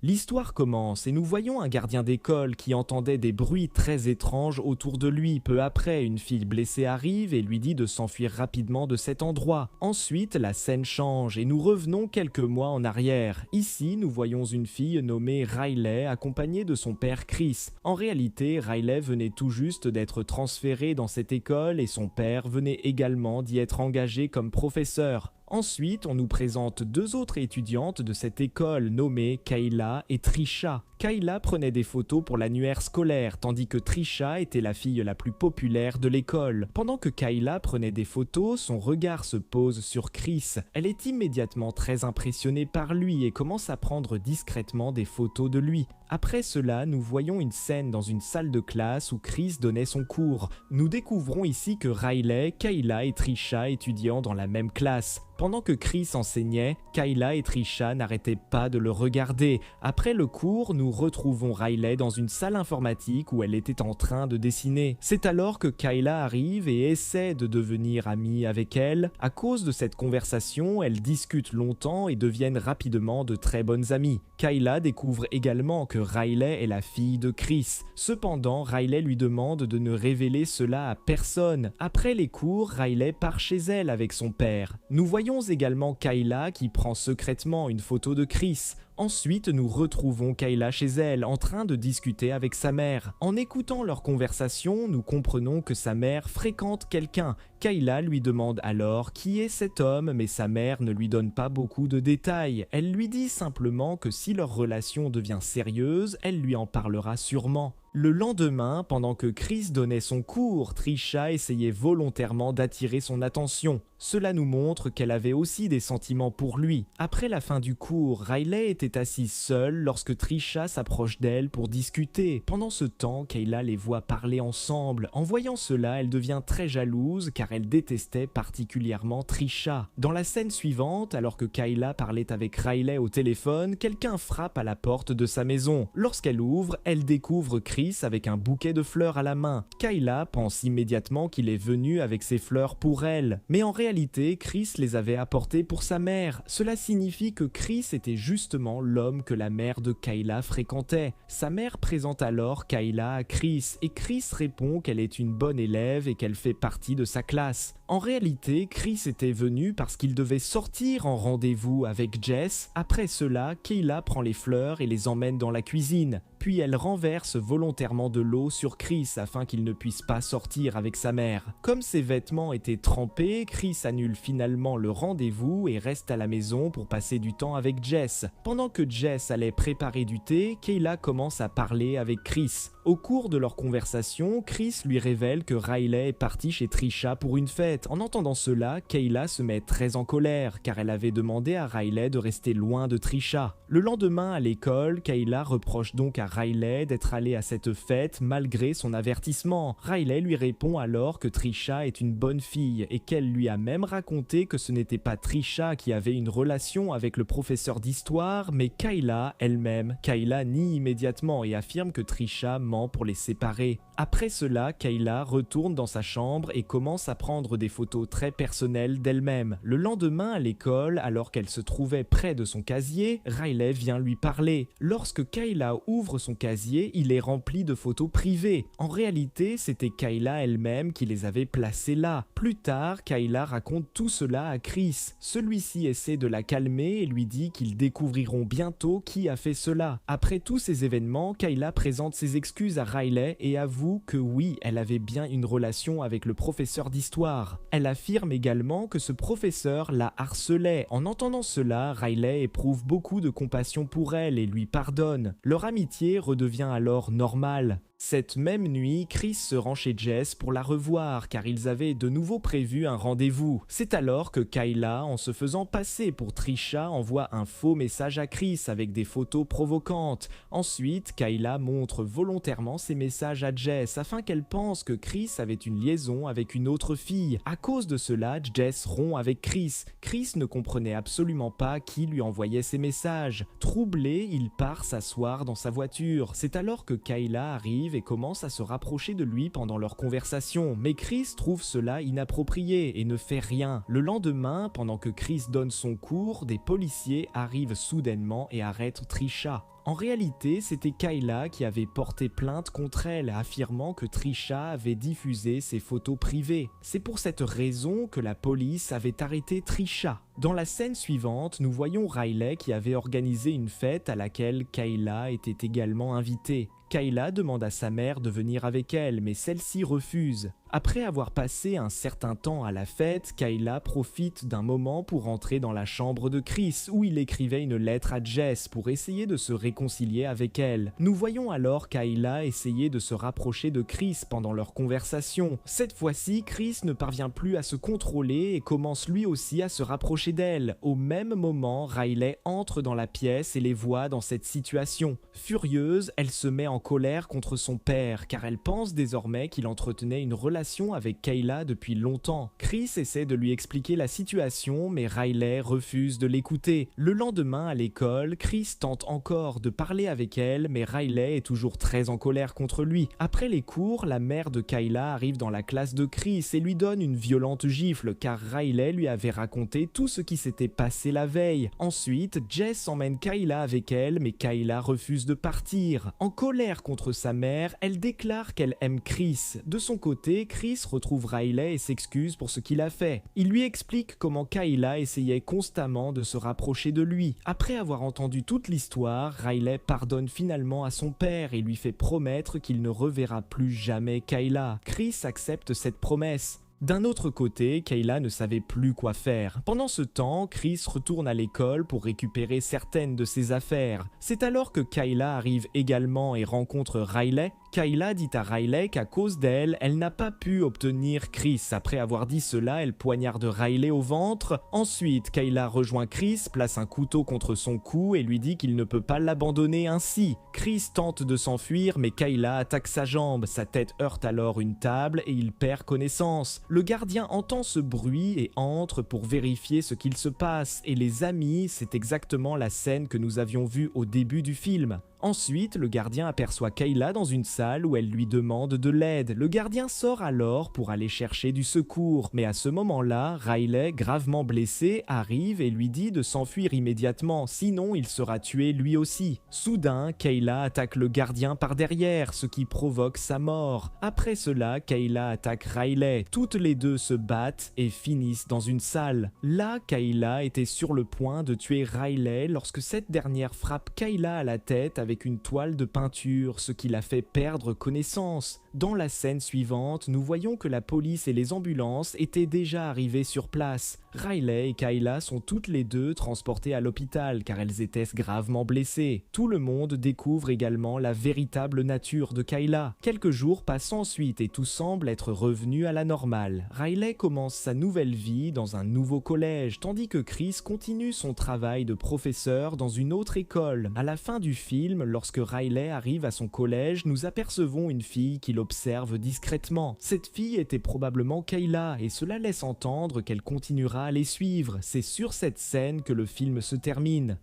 L'histoire commence et nous voyons un gardien d'école qui entendait des bruits très étranges autour de lui. Peu après, une fille blessée arrive et lui dit de s'enfuir rapidement de cet endroit. Ensuite, la scène change et nous revenons quelques mois en arrière. Ici, nous voyons une fille nommée Riley accompagnée de son père Chris. En réalité, Riley venait tout juste d'être transférée dans cette école et son père venait également d'y être engagé comme professeur. Ensuite, on nous présente deux autres étudiantes de cette école nommées Kayla et Trisha. Kayla prenait des photos pour l'annuaire scolaire, tandis que Trisha était la fille la plus populaire de l'école. Pendant que Kayla prenait des photos, son regard se pose sur Chris. Elle est immédiatement très impressionnée par lui et commence à prendre discrètement des photos de lui. Après cela, nous voyons une scène dans une salle de classe où Chris donnait son cours. Nous découvrons ici que Riley, Kayla et Trisha étudiant dans la même classe. Pendant que Chris enseignait, Kayla et Trisha n'arrêtaient pas de le regarder. Après le cours, nous retrouvons Riley dans une salle informatique où elle était en train de dessiner. C'est alors que Kayla arrive et essaie de devenir amie avec elle. À cause de cette conversation, elles discutent longtemps et deviennent rapidement de très bonnes amies. Kayla découvre également que Riley est la fille de Chris. Cependant, Riley lui demande de ne révéler cela à personne. Après les cours, Riley part chez elle avec son père. Nous voyons également Kayla qui prend secrètement une photo de Chris. Ensuite, nous retrouvons Kayla chez elle, en train de discuter avec sa mère. En écoutant leur conversation, nous comprenons que sa mère fréquente quelqu'un. Kayla lui demande alors qui est cet homme, mais sa mère ne lui donne pas beaucoup de détails. Elle lui dit simplement que si leur relation devient sérieuse, elle lui en parlera sûrement. Le lendemain, pendant que Chris donnait son cours, Trisha essayait volontairement d'attirer son attention. Cela nous montre qu'elle avait aussi des sentiments pour lui. Après la fin du cours, Riley était assise seule lorsque Trisha s'approche d'elle pour discuter. Pendant ce temps, Kayla les voit parler ensemble. En voyant cela, elle devient très jalouse car elle détestait particulièrement Trisha. Dans la scène suivante, alors que Kayla parlait avec Riley au téléphone, quelqu'un frappe à la porte de sa maison. Lorsqu'elle ouvre, elle découvre Chris avec un bouquet de fleurs à la main. Kayla pense immédiatement qu'il est venu avec ses fleurs pour elle. Mais en réalité, Chris les avait apportées pour sa mère. Cela signifie que Chris était justement l'homme que la mère de Kayla fréquentait. Sa mère présente alors Kayla à Chris et Chris répond qu'elle est une bonne élève et qu'elle fait partie de sa classe. En réalité, Chris était venu parce qu'il devait sortir en rendez-vous avec Jess. Après cela, Kayla prend les fleurs et les emmène dans la cuisine. Puis elle renverse volontairement de l'eau sur Chris afin qu'il ne puisse pas sortir avec sa mère. Comme ses vêtements étaient trempés, Chris annule finalement le rendez-vous et reste à la maison pour passer du temps avec Jess. Pendant que Jess allait préparer du thé, Kayla commence à parler avec Chris. Au cours de leur conversation, Chris lui révèle que Riley est parti chez Trisha pour une fête. En entendant cela, Kayla se met très en colère car elle avait demandé à Riley de rester loin de Trisha. Le lendemain à l'école, Kayla reproche donc à Riley d'être allé à cette fête malgré son avertissement. Riley lui répond alors que Trisha est une bonne fille et qu'elle lui a même raconté que ce n'était pas Trisha qui avait une relation avec le professeur d'histoire, mais Kayla elle-même. Kayla nie immédiatement et affirme que Trisha ment pour les séparer. Après cela, Kayla retourne dans sa chambre et commence à prendre des photos très personnelles d'elle-même. Le lendemain à l'école, alors qu'elle se trouvait près de son casier, Riley vient lui parler. Lorsque Kayla ouvre son casier, il est rempli de photos privées. En réalité, c'était Kayla elle-même qui les avait placées là. Plus tard, Kayla raconte tout cela à Chris. Celui-ci essaie de la calmer et lui dit qu'ils découvriront bientôt qui a fait cela. Après tous ces événements, Kayla présente ses excuses à Riley et avoue que oui, elle avait bien une relation avec le professeur d'histoire. Elle affirme également que ce professeur la harcelait. En entendant cela, Riley éprouve beaucoup de compassion pour elle et lui pardonne. Leur amitié redevient alors normale. Cette même nuit, Chris se rend chez Jess pour la revoir car ils avaient de nouveau prévu un rendez-vous. C'est alors que Kayla, en se faisant passer pour Trisha, envoie un faux message à Chris avec des photos provocantes. Ensuite, Kayla montre volontairement ces messages à Jess afin qu'elle pense que Chris avait une liaison avec une autre fille. À cause de cela, Jess rompt avec Chris. Chris ne comprenait absolument pas qui lui envoyait ces messages. Troublé, il part s'asseoir dans sa voiture. C'est alors que Kayla arrive et commence à se rapprocher de lui pendant leur conversation, mais Chris trouve cela inapproprié et ne fait rien. Le lendemain, pendant que Chris donne son cours, des policiers arrivent soudainement et arrêtent Trisha. En réalité, c'était Kayla qui avait porté plainte contre elle, affirmant que Trisha avait diffusé ses photos privées. C'est pour cette raison que la police avait arrêté Trisha. Dans la scène suivante, nous voyons Riley qui avait organisé une fête à laquelle Kayla était également invitée. Kayla demande à sa mère de venir avec elle, mais celle-ci refuse. Après avoir passé un certain temps à la fête, Kayla profite d'un moment pour entrer dans la chambre de Chris, où il écrivait une lettre à Jess pour essayer de se réconcilier avec elle. Nous voyons alors Kayla essayer de se rapprocher de Chris pendant leur conversation. Cette fois-ci, Chris ne parvient plus à se contrôler et commence lui aussi à se rapprocher d'elle. Au même moment, Riley entre dans la pièce et les voit dans cette situation. Furieuse, elle se met en colère contre son père, car elle pense désormais qu'il entretenait une relation avec Kayla depuis longtemps. Chris essaie de lui expliquer la situation, mais Riley refuse de l'écouter. Le lendemain à l'école, Chris tente encore de parler avec elle, mais Riley est toujours très en colère contre lui. Après les cours, la mère de Kayla arrive dans la classe de Chris et lui donne une violente gifle, car Riley lui avait raconté tout ce qui s'était passé la veille. Ensuite, Jess emmène Kayla avec elle, mais Kayla refuse de partir. En colère contre sa mère, elle déclare qu'elle aime Chris. De son côté, Chris retrouve Riley et s'excuse pour ce qu'il a fait. Il lui explique comment Kayla essayait constamment de se rapprocher de lui. Après avoir entendu toute l'histoire, Riley pardonne finalement à son père et lui fait promettre qu'il ne reverra plus jamais Kayla. Chris accepte cette promesse. D'un autre côté, Kayla ne savait plus quoi faire. Pendant ce temps, Chris retourne à l'école pour récupérer certaines de ses affaires. C'est alors que Kayla arrive également et rencontre Riley. Kayla dit à Riley qu'à cause d'elle, elle n'a pas pu obtenir Chris. Après avoir dit cela, elle poignarde Riley au ventre. Ensuite, Kayla rejoint Chris, place un couteau contre son cou et lui dit qu'il ne peut pas l'abandonner ainsi. Chris tente de s'enfuir, mais Kayla attaque sa jambe. Sa tête heurte alors une table et il perd connaissance. Le gardien entend ce bruit et entre pour vérifier ce qu'il se passe. Et les amis, c'est exactement la scène que nous avions vue au début du film. Ensuite, le gardien aperçoit Kayla dans une salle où elle lui demande de l'aide. Le gardien sort alors pour aller chercher du secours. Mais à ce moment-là, Riley, gravement blessé, arrive et lui dit de s'enfuir immédiatement, sinon il sera tué lui aussi. Soudain, Kayla attaque le gardien par derrière, ce qui provoque sa mort. Après cela, Kayla attaque Riley. Toutes les deux se battent et finissent dans une salle. Là, Kayla était sur le point de tuer Riley lorsque cette dernière frappe Kayla à la tête avec une toile de peinture, ce qui la fait perdre connaissance. Dans la scène suivante, nous voyons que la police et les ambulances étaient déjà arrivées sur place. Riley et Kayla sont toutes les deux transportées à l'hôpital car elles étaient gravement blessées. Tout le monde découvre également la véritable nature de Kayla. Quelques jours passent ensuite et tout semble être revenu à la normale. Riley commence sa nouvelle vie dans un nouveau collège, tandis que Chris continue son travail de professeur dans une autre école. À la fin du film, lorsque Riley arrive à son collège, nous apercevons une fille qui l'observe discrètement. Cette fille était probablement Kayla et cela laisse entendre qu'elle continuera à les suivre. C'est sur cette scène que le film se termine.